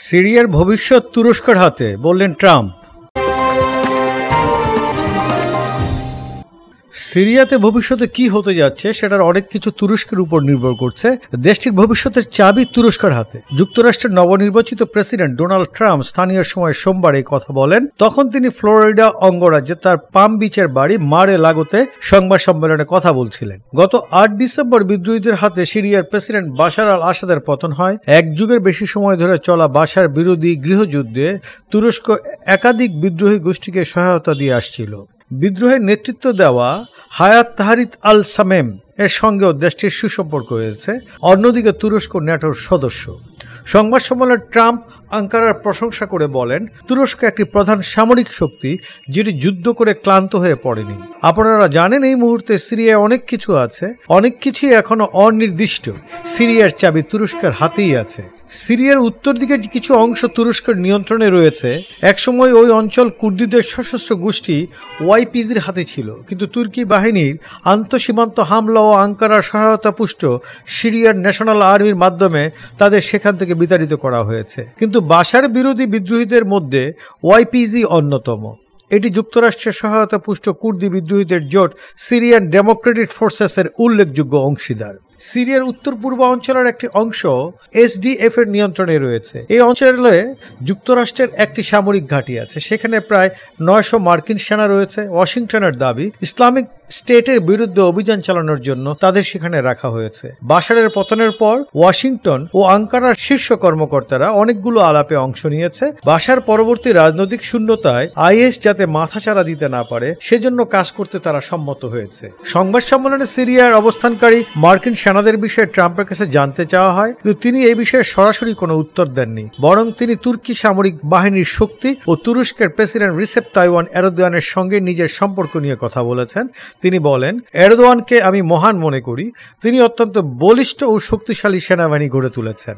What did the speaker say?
সিরিয়ার ভবিষ্যৎ তুরস্কের হাতে, বললেন ট্রাম্প। সিরিয়াতে ভবিষ্যতে কি হতে যাচ্ছে সেটার অনেক কিছু তুরস্কের উপর নির্ভর করছে। দেশটির ভবিষ্যতের চাবি তুরস্কের হাতে। যুক্তরাষ্ট্রের নবনির্বাচিত প্রেসিডেন্ট ডোনাল্ড ট্রাম্প স্থানীয় সময় সোমবার এই কথা বলেন। তখন তিনি ফ্লোরিডা অঙ্গরাজ্যে তার পাম বিচের বাড়ি মারে লাগোতে সংবাদ সম্মেলনে কথা বলছিলেন। গত ৮ ডিসেম্বর বিদ্রোহীদের হাতে সিরিয়ার প্রেসিডেন্ট বাশার আল আসাদের পতন হয়। এক যুগের বেশি সময় ধরে চলা বাশার বিরোধী গৃহযুদ্ধে তুরস্ক একাধিক বিদ্রোহী গোষ্ঠীকে সহায়তা দিয়ে আসছিল। বিদ্রোহের নেতৃত্ব দেওয়া হায়াত তাহরির আল সামেম এর সঙ্গেও দেশটির সুসম্পর্ক হয়েছে। অন্যদিকে তুরস্ক ন্যাটোর সদস্য। সংবাদ সম্মেলনে ট্রাম্প আঙ্কারার প্রশংসা করে বলেন, তুরস্ক একটি প্রধান সামরিক শক্তি যেটি যুদ্ধ করে ক্লান্ত হয়ে পড়েনি। আপনারা জানেন এই মুহূর্তে সিরিয়ায় অনেক কিছু আছে, অনেক কিছুই এখনো অনির্দিষ্ট। সিরিয়ার চাবি তুরস্কের হাতেই আছে। সিরিয়ার উত্তর দিকে কিছু অংশ তুরস্কের নিয়ন্ত্রণে রয়েছে। একসময় ওই অঞ্চল কুর্দিদের সশস্ত্র গোষ্ঠী ওয়াইপিজির হাতে ছিল, কিন্তু তুর্কি বাহিনীর আন্তঃসীমান্ত হামলা ও আঙ্কারার সহায়তা পুষ্ট সিরিয়ার ন্যাশনাল আর্মির মাধ্যমে তাদের সেখান থেকে বিতাড়িত করা হয়েছে। কিন্তু বাশার বিরোধী বিদ্রোহীদের মধ্যে ওয়াইপিজি অন্যতম। এটি যুক্তরাষ্ট্রের সহায়তা পুষ্ট কুর্দি বিদ্রোহীদের জোট সিরিয়ান ডেমোক্রেটিক ফোর্সেসের উল্লেখযোগ্য অংশীদার। সিরিয়ার উত্তর পূর্ব অঞ্চলের একটি অংশ এসডিএফ এর নিয়ন্ত্রণে রয়েছে। এই অঞ্চলে যুক্তরাষ্ট্রের একটি সামরিক ঘাঁটি আছে। সেখানে প্রায় ৯০০ মার্কিন সেনা রয়েছে। ওয়াশিংটনের দাবি, ইসলামিক স্টেটের বিরুদ্ধে অভিযান চালানোর জন্য তাদের সেখানে রাখা হয়েছে। বাশারের পতনের পর ওয়াশিংটন ও আঙ্কারার শীর্ষ কর্মকর্তারা অনেকগুলো আলাপে অংশ নিয়েছে। বাশার পরবর্তী রাজনৈতিক শূন্যতায় আইএস যাতে মাথাচাড়া দিতে না পারে সেজন্য কাজ করতে তারা সম্মত হয়েছে। সংবাদ সম্মেলনে সিরিয়ার অবস্থানকারী মার্কিন সেনাদের বিষয়ে ট্রাম্পের কাছে জানতে চাওয়া হয়, কিন্তু তিনি এই বিষয়ে সরাসরি কোনো উত্তর দেননি। বরং তিনি তুর্কি সামরিক বাহিনীর শক্তি ও তুরস্কের প্রেসিডেন্ট রিসেপ তাইওয়ান এরদোয়ানের সঙ্গে নিজের সম্পর্ক নিয়ে কথা বলেছেন। তিনি বলেন, এরদোয়ানকে আমি মহান মনে করি। তিনি অত্যন্ত বলিষ্ঠ ও শক্তিশালী সেনাবাহিনী গড়ে তুলেছেন।